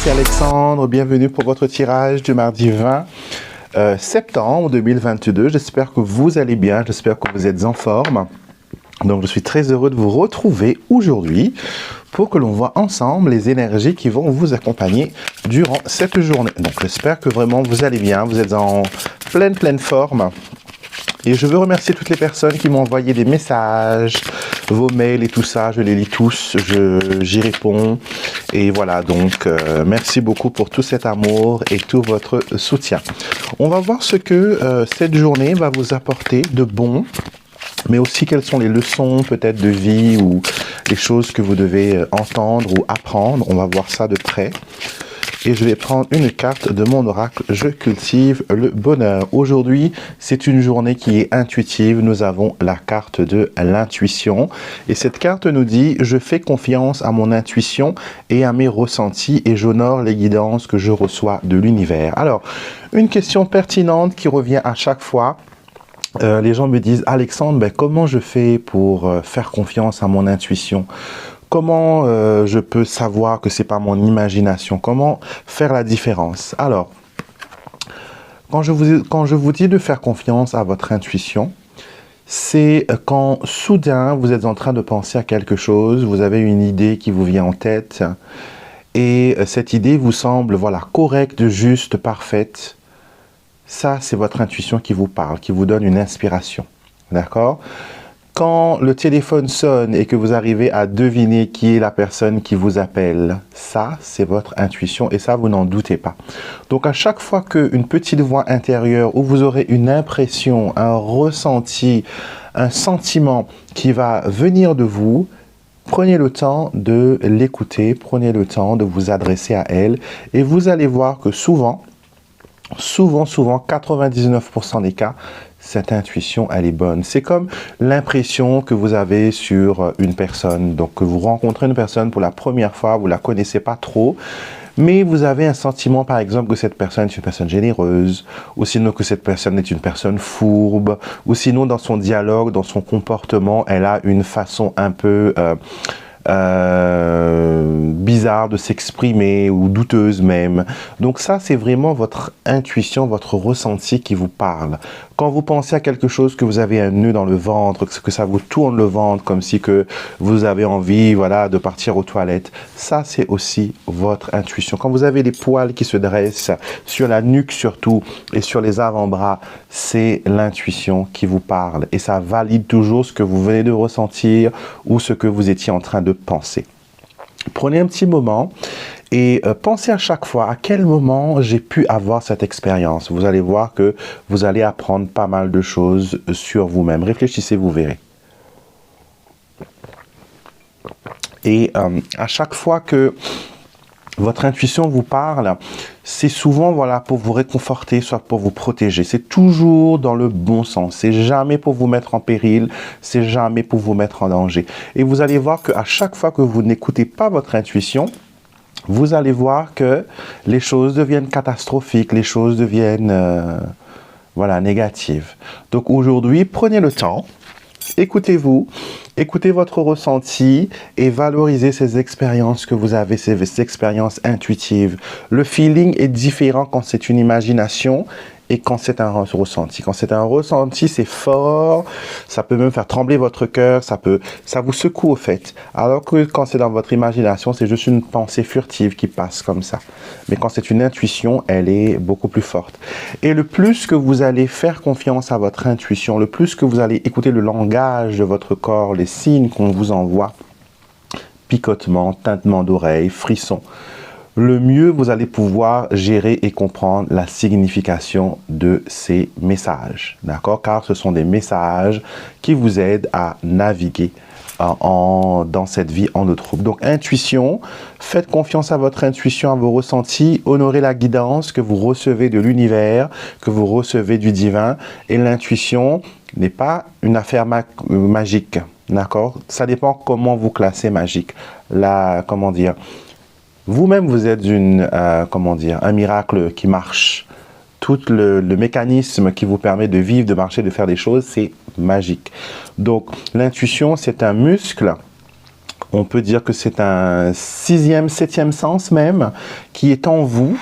c'est Alexandre. Bienvenue pour votre tirage du mardi 20 septembre 2022. J'espère que vous allez bien, j'espère que vous êtes en forme. Donc, je suis très heureux de vous retrouver aujourd'hui pour que l'on voit ensemble les énergies qui vont vous accompagner durant cette journée. Donc, j'espère que vraiment vous allez bien, vous êtes en pleine forme. Et je veux remercier toutes les personnes qui m'ont envoyé des messages, vos mails et tout ça. Je les lis tous, j'y réponds. Et voilà, donc merci beaucoup pour tout cet amour et tout votre soutien. On va voir ce que cette journée va vous apporter de bon, mais aussi quelles sont les leçons peut-être de vie ou les choses que vous devez entendre ou apprendre. On va voir ça de près. Et je vais prendre une carte de mon oracle. Je cultive le bonheur. Aujourd'hui, c'est une journée qui est intuitive. Nous avons la carte de l'intuition. Et cette carte nous dit, je fais confiance à mon intuition et à mes ressentis et j'honore les guidances que je reçois de l'univers. Alors, une question pertinente qui revient à chaque fois. Les gens me disent, Alexandre, ben, comment je fais pour faire confiance à mon intuition ? Comment je peux savoir que c'est pas mon imagination? Comment faire la différence? Alors, quand je vous dis de faire confiance à votre intuition, c'est quand soudain vous êtes en train de penser à quelque chose, vous avez une idée qui vous vient en tête et cette idée vous semble voilà correcte, juste, parfaite. Ça, c'est votre intuition qui vous parle, qui vous donne une inspiration. D'accord? Quand le téléphone sonne et que vous arrivez à deviner qui est la personne qui vous appelle, ça, c'est votre intuition et ça, vous n'en doutez pas. Donc, à chaque fois qu'une petite voix intérieure où vous aurez une impression, un ressenti, un sentiment qui va venir de vous, prenez le temps de l'écouter, prenez le temps de vous adresser à elle et vous allez voir que souvent, 99% des cas, cette intuition, elle est bonne. C'est comme l'impression que vous avez sur une personne. Donc, que vous rencontrez une personne pour la première fois, vous ne la connaissez pas trop, mais vous avez un sentiment, par exemple, que cette personne est une personne généreuse, ou sinon que cette personne est une personne fourbe, ou sinon dans son dialogue, dans son comportement, elle a une façon un peu bizarre de s'exprimer ou douteuse même. Donc ça, c'est vraiment votre intuition, votre ressenti qui vous parle. Quand vous pensez à quelque chose, que vous avez un nœud dans le ventre, que ça vous tourne le ventre comme si que vous avez envie voilà, de partir aux toilettes, ça c'est aussi votre intuition. Quand vous avez les poils qui se dressent sur la nuque surtout et sur les avant-bras, c'est l'intuition qui vous parle et ça valide toujours ce que vous venez de ressentir ou ce que vous étiez en train de penser. Prenez un petit moment et pensez à chaque fois à quel moment j'ai pu avoir cette expérience. Vous allez voir que vous allez apprendre pas mal de choses sur vous-même. Réfléchissez, vous verrez. Et à chaque fois que votre intuition vous parle, c'est souvent voilà, pour vous réconforter, soit pour vous protéger. C'est toujours dans le bon sens. C'est jamais pour vous mettre en péril, c'est jamais pour vous mettre en danger. Et vous allez voir qu'à chaque fois que vous n'écoutez pas votre intuition, vous allez voir que les choses deviennent catastrophiques, les choses deviennent voilà, négatives. Donc aujourd'hui, prenez le temps, écoutez-vous, écoutez votre ressenti et valorisez ces expériences que vous avez, ces expériences intuitives. Le feeling est différent quand c'est une imagination et quand c'est un ressenti. Quand c'est un ressenti, c'est fort, ça peut même faire trembler votre cœur, ça vous secoue au fait. Alors que quand c'est dans votre imagination, c'est juste une pensée furtive qui passe comme ça. Mais quand c'est une intuition, elle est beaucoup plus forte. Et le plus que vous allez faire confiance à votre intuition, le plus que vous allez écouter le langage de votre corps, les signes qu'on vous envoie, picotement, tintement d'oreilles, frissons, le mieux vous allez pouvoir gérer et comprendre la signification de ces messages. D'accord? Car ce sont des messages qui vous aident à naviguer dans cette vie en eau trouble. Donc, intuition, faites confiance à votre intuition, à vos ressentis, honorez la guidance que vous recevez de l'univers, que vous recevez du divin. Et l'intuition n'est pas une affaire magique. D'accord? Ça dépend comment vous classez magique. Comment dire? Vous-même, vous êtes un miracle qui marche. Tout le mécanisme qui vous permet de vivre, de marcher, de faire des choses, c'est magique. Donc, l'intuition, c'est un muscle On peut dire que c'est un sixième, septième sens même qui est en vous,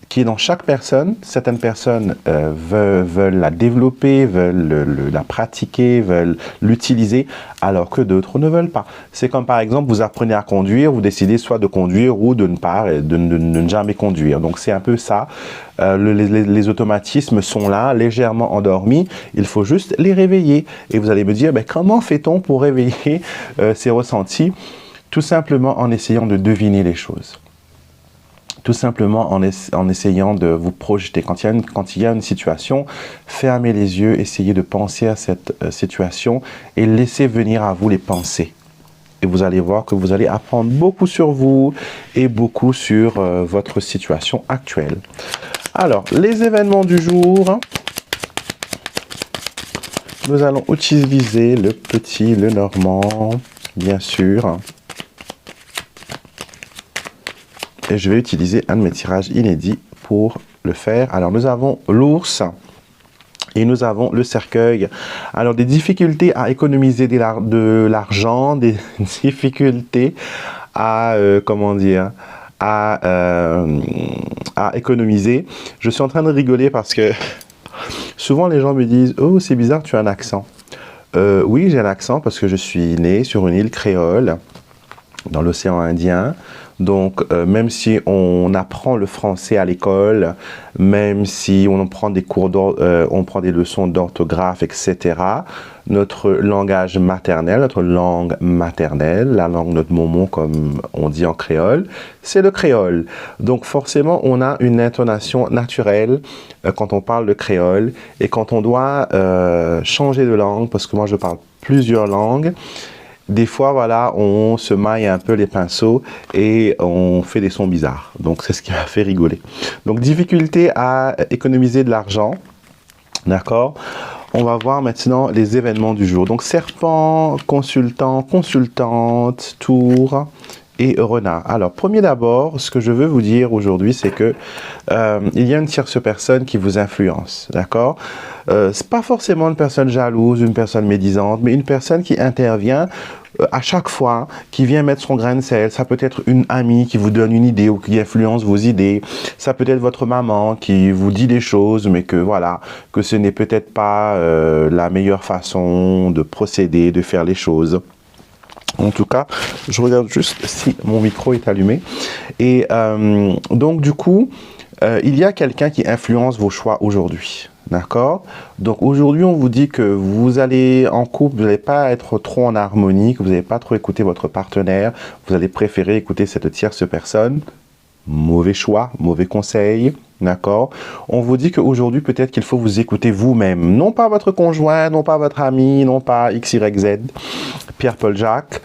qui est dans chaque personne. Certaines personnes veulent la développer, veulent la pratiquer, veulent l'utiliser, alors que d'autres ne veulent pas. C'est comme par exemple, vous apprenez à conduire, vous décidez soit de conduire ou de ne jamais conduire. Donc c'est un peu ça. Les automatismes sont là, légèrement endormis. Il faut juste les réveiller. Et vous allez me dire, ben, comment fait-on pour réveiller ces ressentis? Tout simplement en essayant de deviner les choses. Tout simplement en essayant de vous projeter. Quand il y a une situation, fermez les yeux, essayez de penser à cette situation et laissez venir à vous les pensées. Et vous allez voir que vous allez apprendre beaucoup sur vous et beaucoup sur votre situation actuelle. Alors, les événements du jour. Nous allons utiliser le petit, le normand, bien sûr. Et je vais utiliser un de mes tirages inédits pour le faire. Alors, nous avons l'ours et nous avons le cercueil. Alors, des difficultés à économiser de l'argent, des difficultés à, comment dire, à économiser. Je suis en train de rigoler parce que souvent les gens me disent « Oh, c'est bizarre, tu as un accent. » Oui, j'ai un accent parce que je suis né sur une île créole dans l'océan Indien. Donc, même si on apprend le français à l'école, même si on prend des cours on prend des leçons d'orthographe, etc., notre langage maternel, notre langue maternelle, la langue de notre maman, comme on dit en créole, c'est le créole. Donc, forcément, on a une intonation naturelle quand on parle le créole. Et quand on doit changer de langue, parce que moi, je parle plusieurs langues, des fois, voilà, on se maille un peu les pinceaux et on fait des sons bizarres. Donc, c'est ce qui m'a fait rigoler. Donc, difficulté à économiser de l'argent. D'accord? On va voir maintenant les événements du jour. Donc, serpent, consultant, consultante, tour et renard. Alors, premier d'abord, ce que je veux vous dire aujourd'hui, c'est que il y a une tierce personne qui vous influence. D'accord? C'est pas forcément une personne jalouse, une personne médisante, mais une personne qui intervient à chaque fois, qui vient mettre son grain de sel. Ça peut être une amie qui vous donne une idée ou qui influence vos idées. Ça peut être votre maman qui vous dit des choses, mais que voilà, que ce n'est peut-être pas la meilleure façon de procéder, de faire les choses. En tout cas, je regarde juste si mon micro est allumé. Et donc, du coup, il y a quelqu'un qui influence vos choix aujourd'hui. D'accord? Donc, aujourd'hui, on vous dit que vous allez en couple, vous n'allez pas être trop en harmonie, que vous n'allez pas trop écouter votre partenaire. Vous allez préférer écouter cette tierce personne. Mauvais choix, mauvais conseil. D'accord? On vous dit qu'aujourd'hui, peut-être qu'il faut vous écouter vous-même. Non pas votre conjoint, non pas votre ami, non pas X, Y, Z, Pierre, Paul, Jacques,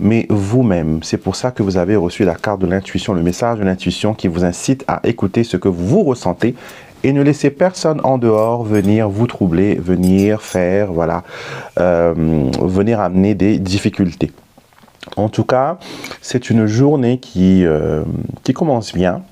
mais vous-même. C'est pour ça que vous avez reçu la carte de l'intuition, le message de l'intuition qui vous incite à écouter ce que vous ressentez et ne laissez personne en dehors venir vous troubler, venir faire, voilà, venir amener des difficultés. En tout cas, c'est une journée qui commence bien.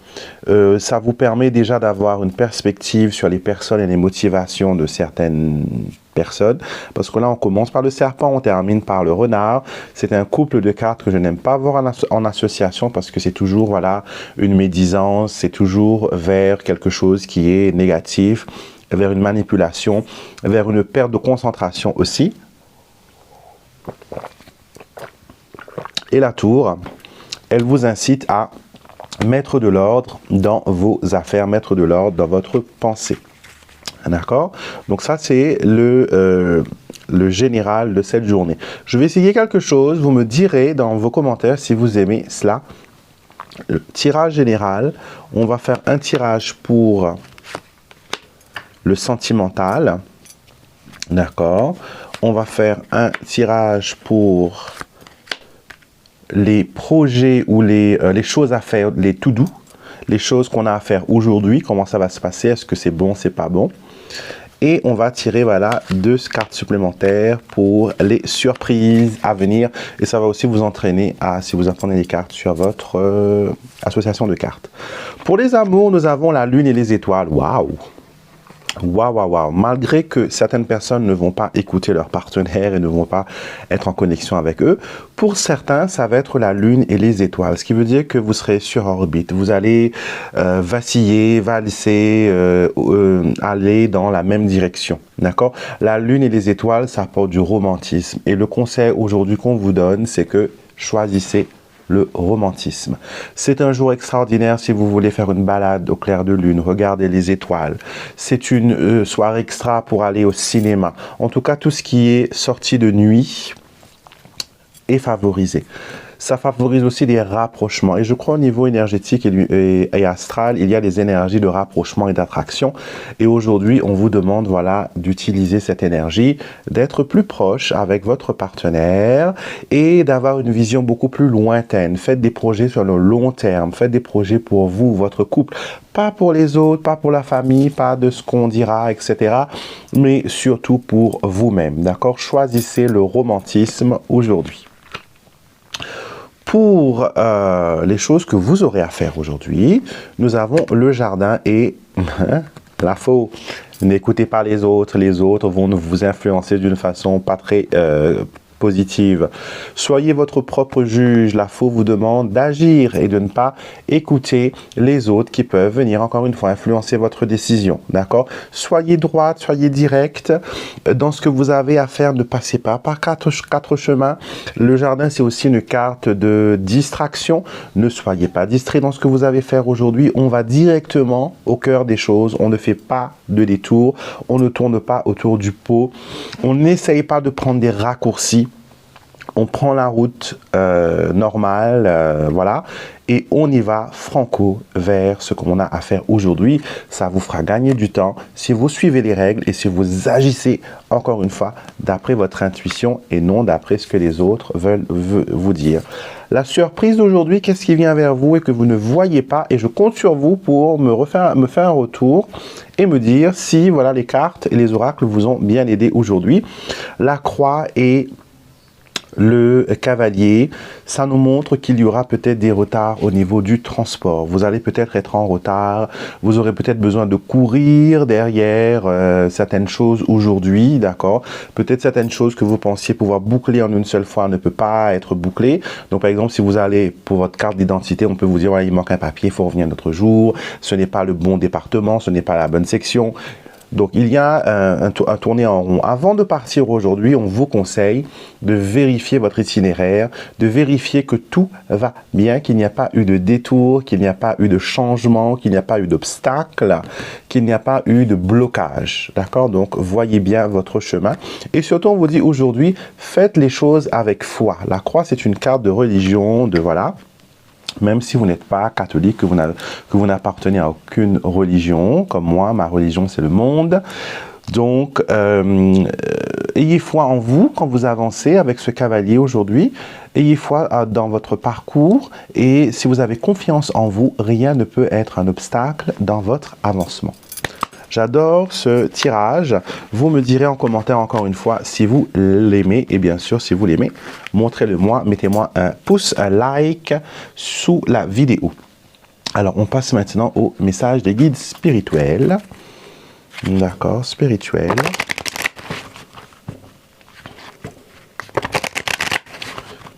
Ça vous permet déjà d'avoir une perspective sur les personnes et les motivations de certaines personnes. Parce que là, on commence par le serpent, on termine par le renard. C'est un couple de cartes que je n'aime pas voir en association parce que c'est toujours, voilà, une médisance, c'est toujours vers quelque chose qui est négatif, vers une manipulation, vers une perte de concentration aussi. Et la tour, elle vous incite à mettre de l'ordre dans vos affaires, mettre de l'ordre dans votre pensée. D'accord? Donc ça, c'est le général de cette journée. Je vais essayer quelque chose. Vous me direz dans vos commentaires si vous aimez cela. Le tirage général, on va faire un tirage pour le sentimental. D'accord? On va faire un tirage pour les projets ou les choses à faire, les to-do, les choses qu'on a à faire aujourd'hui, comment ça va se passer, est-ce que c'est bon, c'est pas bon. Et on va tirer, voilà, 2 cartes supplémentaires pour les surprises à venir. Et ça va aussi vous entraîner à, si vous apprenez les cartes sur votre association de cartes. Pour les amours, nous avons la lune et les étoiles. Waouh! Waouh, waouh, waouh. Malgré que certaines personnes ne vont pas écouter leur partenaire et ne vont pas être en connexion avec eux, pour certains, ça va être la Lune et les étoiles. Ce qui veut dire que vous serez sur orbite. Vous allez vaciller, valser, aller dans la même direction. D'accord? La Lune et les étoiles, ça apporte du romantisme. Et le conseil aujourd'hui qu'on vous donne, c'est que choisissez le romantisme. C'est un jour extraordinaire si vous voulez faire une balade au clair de lune, regarder les étoiles. C'est une soirée extra pour aller au cinéma. En tout cas, tout ce qui est sorti de nuit est favorisé. Ça favorise aussi des rapprochements. Et je crois au niveau énergétique et astral, il y a des énergies de rapprochement et d'attraction. Et aujourd'hui, on vous demande voilà, d'utiliser cette énergie, d'être plus proche avec votre partenaire et d'avoir une vision beaucoup plus lointaine. Faites des projets sur le long terme. Faites des projets pour vous, votre couple. Pas pour les autres, pas pour la famille, pas de ce qu'on dira, etc. Mais surtout pour vous-même. D'accord? Choisissez le romantisme aujourd'hui. Pour les choses que vous aurez à faire aujourd'hui, nous avons le jardin et la faux. N'écoutez pas les autres vont vous influencer d'une façon pas très positive. Soyez votre propre juge. La faux vous demande d'agir et de ne pas écouter les autres qui peuvent venir encore une fois influencer votre décision. D'accord? Soyez droite, soyez direct. Dans ce que vous avez à faire, ne passez pas par quatre chemins. Le jardin, c'est aussi une carte de distraction. Ne soyez pas distrait dans ce que vous avez à faire aujourd'hui. On va directement au cœur des choses. On ne fait pas de détour. On ne tourne pas autour du pot. On n'essaye pas de prendre des raccourcis. On prend la route normale, voilà, et on y va franco vers ce qu'on a à faire aujourd'hui. Ça vous fera gagner du temps si vous suivez les règles et si vous agissez, encore une fois, d'après votre intuition et non d'après ce que les autres veulent vous dire. La surprise d'aujourd'hui, qu'est-ce qui vient vers vous et que vous ne voyez pas? Et je compte sur vous pour me faire un retour et me dire si voilà, les cartes et les oracles vous ont bien aidé aujourd'hui. La croix et le cavalier, ça nous montre qu'il y aura peut-être des retards au niveau du transport. Vous allez peut-être être en retard, vous aurez peut-être besoin de courir derrière certaines choses aujourd'hui, d'accord? Peut-être certaines choses que vous pensiez pouvoir boucler en une seule fois ne peut pas être bouclées. Donc par exemple, si vous allez pour votre carte d'identité, on peut vous dire, voilà, il manque un papier, il faut revenir un autre jour, ce n'est pas le bon département, ce n'est pas la bonne section. Donc, il y a un tourné en rond. Avant de partir aujourd'hui, on vous conseille de vérifier votre itinéraire, de vérifier que tout va bien, qu'il n'y a pas eu de détour, qu'il n'y a pas eu de changement, qu'il n'y a pas eu d'obstacle, qu'il n'y a pas eu de blocage. D'accord? Donc, voyez bien votre chemin. Et surtout, on vous dit aujourd'hui, faites les choses avec foi. La croix, c'est une carte de religion, de voilà. Même si vous n'êtes pas catholique, que vous n'appartenez à aucune religion, comme moi, ma religion c'est le monde. Donc, ayez foi en vous quand vous avancez avec ce cavalier aujourd'hui. Ayez foi dans votre parcours et si vous avez confiance en vous, rien ne peut être un obstacle dans votre avancement. J'adore ce tirage. Vous me direz en commentaire encore une fois si vous l'aimez. Et bien sûr, si vous l'aimez, montrez-le moi. Mettez-moi un pouce, un like sous la vidéo. Alors, on passe maintenant au message des guides spirituels. D'accord, spirituels.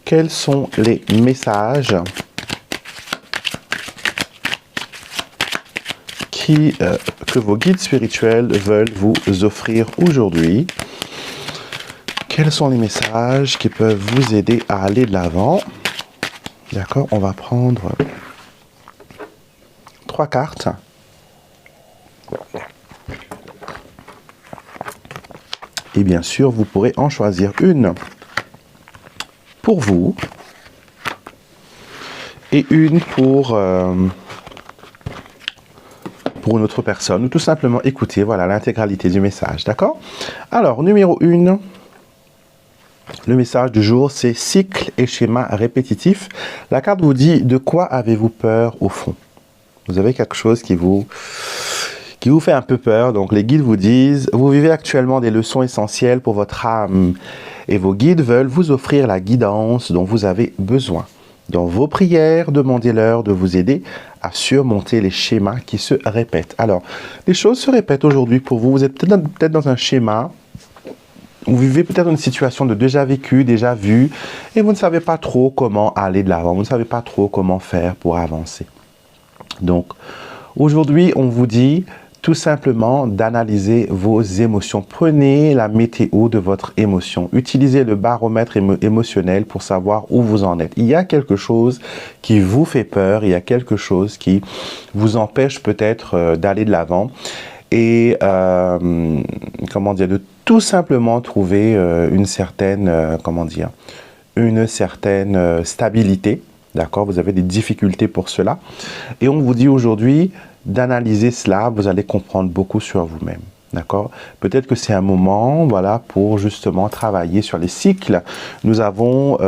Quels sont les messages que vos guides spirituels veulent vous offrir aujourd'hui? Quels sont les messages qui peuvent vous aider à aller de l'avant? D'accord, on va prendre 3 cartes. Et bien sûr, vous pourrez en choisir une pour vous et une pour une autre personne, ou tout simplement écouter voilà, l'intégralité du message, d'accord? Alors, numéro 1, le message du jour, c'est cycle et schéma répétitif. La carte vous dit, de quoi avez-vous peur au fond? Vous avez quelque chose qui vous fait un peu peur, donc les guides vous disent, vous vivez actuellement des leçons essentielles pour votre âme, et vos guides veulent vous offrir la guidance dont vous avez besoin. Dans vos prières, demandez-leur de vous aider à surmonter les schémas qui se répètent. Alors, les choses se répètent aujourd'hui pour vous. Vous êtes peut-être dans un schéma. Vous vivez peut-être une situation de déjà vécu, déjà vu, et vous ne savez pas trop comment aller de l'avant. Vous ne savez pas trop comment faire pour avancer. Donc, aujourd'hui, on vous dit tout simplement d'analyser vos émotions. Prenez la météo de votre émotion. Utilisez le baromètre émotionnel pour savoir où vous en êtes. Il y a quelque chose qui vous fait peur, il y a quelque chose qui vous empêche peut-être d'aller de l'avant. Et, comment dire, de tout simplement trouver une certaine, une certaine stabilité. D'accord? Vous avez des difficultés pour cela. Et on vous dit aujourd'hui d'analyser cela, vous allez comprendre beaucoup sur vous-même. D'accord? Peut-être que c'est un moment, voilà, pour justement travailler sur les cycles. Nous avons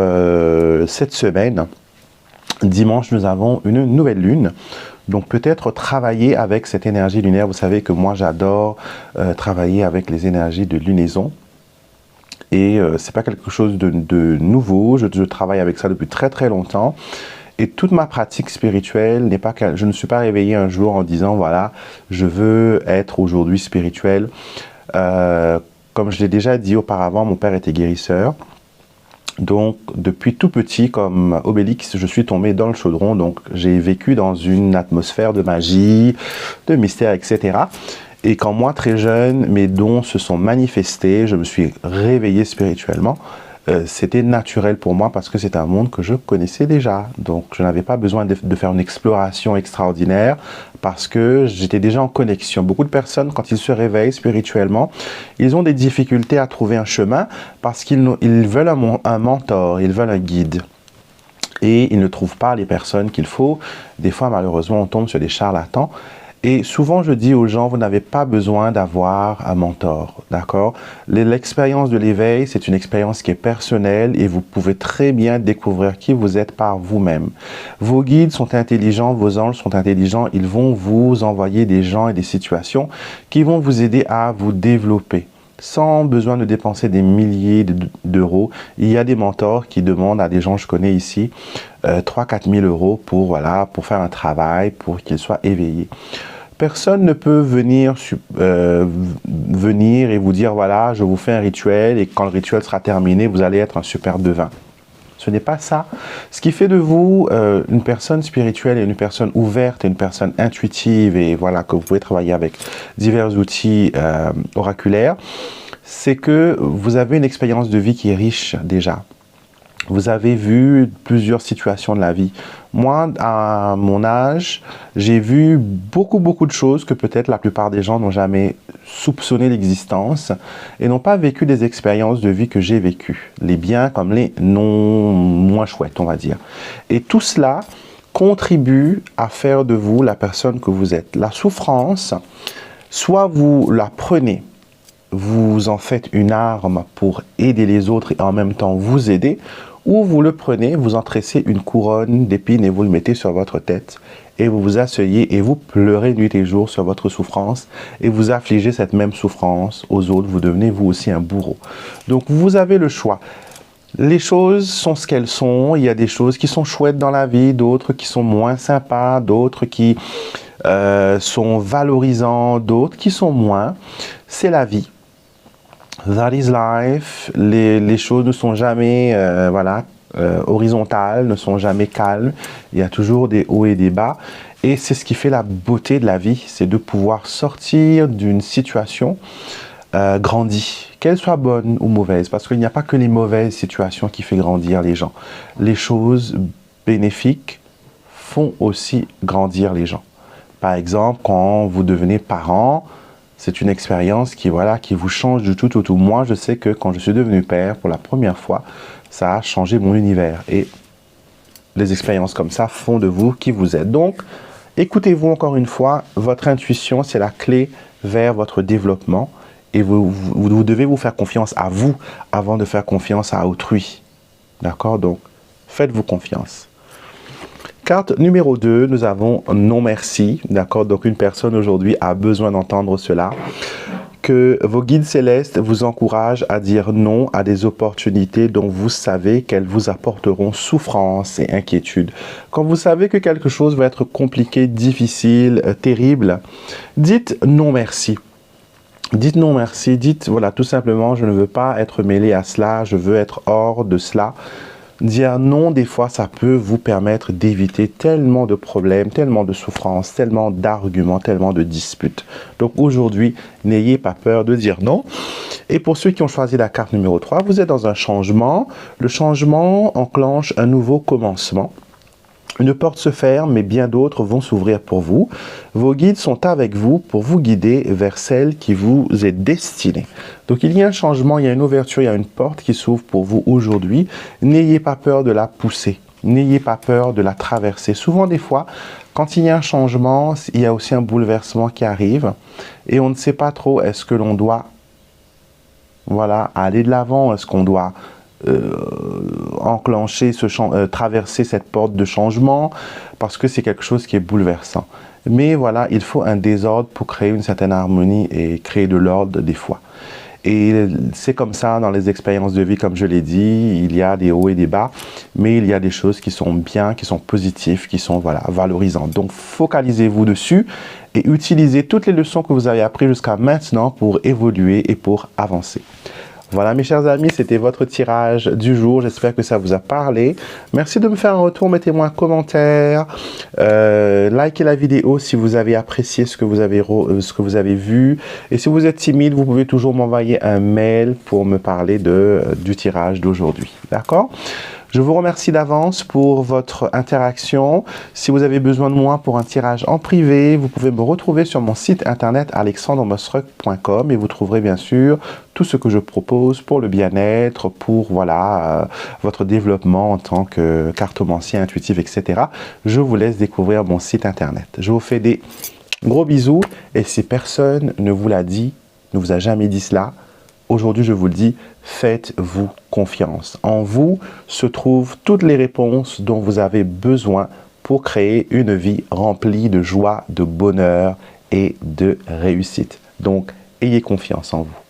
cette semaine, dimanche, nous avons une nouvelle lune. Donc peut-être travailler avec cette énergie lunaire. Vous savez que moi j'adore travailler avec les énergies de lunaison. Et c'est pas quelque chose de nouveau. Je travaille avec ça depuis très très longtemps. Et toute ma pratique spirituelle n'est pas je ne suis pas réveillé un jour en disant voilà, je veux être aujourd'hui spirituel. Comme je l'ai déjà dit auparavant, mon père était guérisseur. Donc, depuis tout petit, comme Obélix, je suis tombé dans le chaudron. Donc, j'ai vécu dans une atmosphère de magie, de mystère, etc. Et quand moi, très jeune, mes dons se sont manifestés, je me suis réveillé spirituellement. C'était naturel pour moi parce que c'est un monde que je connaissais déjà. Donc, je n'avais pas besoin de faire une exploration extraordinaire parce que j'étais déjà en connexion. Beaucoup de personnes, quand ils se réveillent spirituellement, ils ont des difficultés à trouver un chemin parce qu'ils veulent un mentor, ils veulent un guide. Et ils ne trouvent pas les personnes qu'il faut. Des fois, malheureusement, on tombe sur des charlatans. Et souvent, je dis aux gens, vous n'avez pas besoin d'avoir un mentor, d'accord? L'expérience de l'éveil, c'est une expérience qui est personnelle et vous pouvez très bien découvrir qui vous êtes par vous-même. Vos guides sont intelligents, vos anges sont intelligents, ils vont vous envoyer des gens et des situations qui vont vous aider à vous développer. Sans besoin de dépenser des milliers d'euros. Il y a des mentors qui demandent à des gens, je connais ici, 3-4 000 euros pour, voilà, pour faire un travail, pour qu'ils soient éveillés. Personne ne peut venir et vous dire, voilà, je vous fais un rituel et quand le rituel sera terminé, vous allez être un super devin. Ce n'est pas ça. Ce qui fait de vous une personne spirituelle et une personne ouverte et une personne intuitive et voilà, que vous pouvez travailler avec divers outils oraculaires, c'est que vous avez une expérience de vie qui est riche déjà. Vous avez vu plusieurs situations de la vie. Moi, à mon âge, j'ai vu beaucoup de choses que peut-être la plupart des gens n'ont jamais soupçonné l'existence et n'ont pas vécu des expériences de vie que j'ai vécues. Les biens comme les non moins chouettes, on va dire. Et tout cela contribue à faire de vous la personne que vous êtes. La souffrance, soit vous la prenez, vous en faites une arme pour aider les autres et en même temps vous aider, ou vous le prenez, vous en tressez une couronne d'épines et vous le mettez sur votre tête et vous vous asseyez et vous pleurez nuit et jour sur votre souffrance et vous affligez cette même souffrance aux autres, vous devenez vous aussi un bourreau. Donc vous avez le choix. Les choses sont ce qu'elles sont, il y a des choses qui sont chouettes dans la vie, d'autres qui sont moins sympas, d'autres qui sont valorisants, d'autres qui sont moins. C'est la vie. That is life. Les choses ne sont jamais horizontales, ne sont jamais calmes. Il y a toujours des hauts et des bas. Et c'est ce qui fait la beauté de la vie, c'est de pouvoir sortir d'une situation grandie, qu'elle soit bonne ou mauvaise. Parce qu'il n'y a pas que les mauvaises situations qui font grandir les gens. Les choses bénéfiques font aussi grandir les gens. Par exemple, quand vous devenez parent, c'est une expérience qui vous change du tout au tout. Moi, je sais que quand je suis devenu père pour la première fois, ça a changé mon univers. Et les expériences comme ça font de vous qui vous êtes. Donc, écoutez-vous encore une fois. Votre intuition, c'est la clé vers votre développement. Et vous devez vous faire confiance à vous avant de faire confiance à autrui. D'accord? Donc, faites-vous confiance. Carte numéro 2, nous avons non merci, d'accord? Donc une personne aujourd'hui a besoin d'entendre cela. que vos guides célestes vous encouragent à dire non à des opportunités dont vous savez qu'elles vous apporteront souffrance et inquiétude. Quand vous savez que quelque chose va être compliqué, difficile, terrible, dites non merci. Dites non merci, dites voilà tout simplement je ne veux pas être mêlé à cela, je veux être hors de cela. Dire non, des fois, ça peut vous permettre d'éviter tellement de problèmes, tellement de souffrances, tellement d'arguments, tellement de disputes. Donc aujourd'hui, n'ayez pas peur de dire non. Et pour ceux qui ont choisi la carte numéro 3, vous êtes dans un changement. Le changement enclenche un nouveau commencement. Une porte se ferme, mais bien d'autres vont s'ouvrir pour vous. Vos guides sont avec vous pour vous guider vers celle qui vous est destinée. Donc il y a un changement, il y a une ouverture, il y a une porte qui s'ouvre pour vous aujourd'hui. N'ayez pas peur de la pousser. N'ayez pas peur de la traverser. Souvent des fois, quand il y a un changement, il y a aussi un bouleversement qui arrive. Et on ne sait pas trop, est-ce que l'on doit aller de l'avant, est-ce qu'on doit enclencher, traverser cette porte de changement, parce que c'est quelque chose qui est bouleversant. Mais voilà, il faut un désordre pour créer une certaine harmonie et créer de l'ordre des fois. Et c'est comme ça dans les expériences de vie, comme je l'ai dit, il y a des hauts et des bas, mais il y a des choses qui sont bien, qui sont positives, qui sont valorisantes. Donc focalisez-vous dessus et utilisez toutes les leçons que vous avez apprises jusqu'à maintenant pour évoluer et pour avancer. Voilà mes chers amis, c'était votre tirage du jour. J'espère que ça vous a parlé. Merci de me faire un retour, mettez-moi un commentaire. Likez la vidéo si vous avez apprécié ce que vous avez vu. Et si vous êtes timide, vous pouvez toujours m'envoyer un mail pour me parler du tirage d'aujourd'hui. D'accord ? Je vous remercie d'avance pour votre interaction. Si vous avez besoin de moi pour un tirage en privé, vous pouvez me retrouver sur mon site internet alexandremosruck.com et vous trouverez bien sûr tout ce que je propose pour le bien-être, pour votre développement en tant que cartomancien intuitif, etc. Je vous laisse découvrir mon site internet. Je vous fais des gros bisous et si personne ne vous l'a dit, ne vous a jamais dit cela, aujourd'hui, je vous le dis, faites-vous confiance. En vous se trouvent toutes les réponses dont vous avez besoin pour créer une vie remplie de joie, de bonheur et de réussite. Donc, ayez confiance en vous.